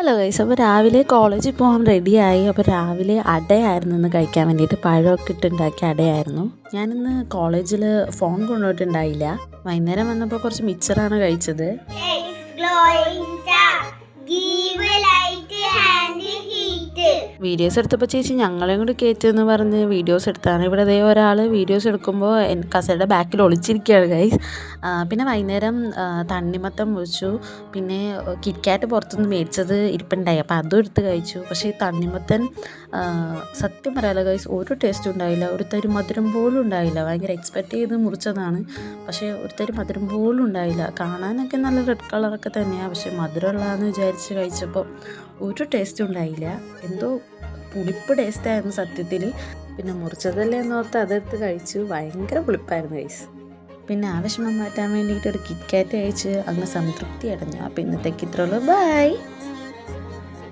Hello guys, അപ്പോൾ രാവിലെ കോളേജിൽ പോകാൻ റെഡിയായി. അപ്പോൾ രാവിലെ അടയായിരുന്നു ഇന്ന് കഴിക്കാൻ വേണ്ടിയിട്ട്. പഴമൊക്കെ ഇട്ടുണ്ടാക്കിയ അടയായിരുന്നു. ഞാനിന്ന് കോളേജിൽ ഫോൺ കൊണ്ടുപോയിട്ടുണ്ടായില്ല. വൈകുന്നേരം വന്നപ്പോൾ കുറച്ച് മിച്ചറാണ് കഴിച്ചത്. വീഡിയോസ് എടുത്തപ്പോൾ ചേച്ചി ഞങ്ങളെയും കൂടി കയറ്റുമെന്ന് പറഞ്ഞ് വീഡിയോസ് എടുത്താണ്. ഇവിടെ അതേ ഒരാൾ വീഡിയോസ് എടുക്കുമ്പോൾ കസേരയുടെ ബാക്കിൽ ഒളിച്ചിരിക്കുകയാണ് ഗൈസ്. പിന്നെ വൈകുന്നേരം തണ്ണിമത്തം മുറിച്ചു. പിന്നെ കിറ്റ്കാറ്റ് പുറത്തുനിന്ന് മേടിച്ചത് ഇരിപ്പുണ്ടായി, അപ്പോൾ അതും എടുത്ത് കഴിച്ചു. പക്ഷേ ഈ തണ്ണിമത്തൻ സത്യം പറയാലോ ഗൈസ്, ഒരു ടേസ്റ്റും ഉണ്ടായില്ല. ഒരു തരി മധുരം പോലും ഉണ്ടായില്ല. ഭയങ്കര എക്സ്പെക്റ്റ് ചെയ്ത് മുറിച്ചതാണ്, പക്ഷേ ഒരു തരി മധുരം പോലും ഉണ്ടായില്ല. കാണാനൊക്കെ നല്ല റെഡ് കളറൊക്കെ തന്നെയാണ്, പക്ഷേ മധുരമുള്ളതെന്ന് വിചാരിച്ച് കഴിച്ചപ്പോൾ ഒരു ടേസ്റ്റും ഉണ്ടായില്ല. എന്തോ പുളിപ്പ് ടേസ്റ്റായിരുന്നു സത്യത്തിൽ. പിന്നെ മുറിച്ചതല്ലേ എന്നോർത്ത് അതെടുത്ത് കഴിച്ചു. ഭയങ്കര പുളിപ്പായിരുന്നു ഗൈസ്. പിന്നെ ആ വിഷമം മാറ്റാൻ വേണ്ടിയിട്ട് ഒരു കിറ്റ്കാറ്റ് കഴിച്ച് അങ്ങ് സംതൃപ്തി അടഞ്ഞു. അപ്പോൾ ഇന്നത്തേക്ക് ഇത്രയുള്ളൂ. ബൈ.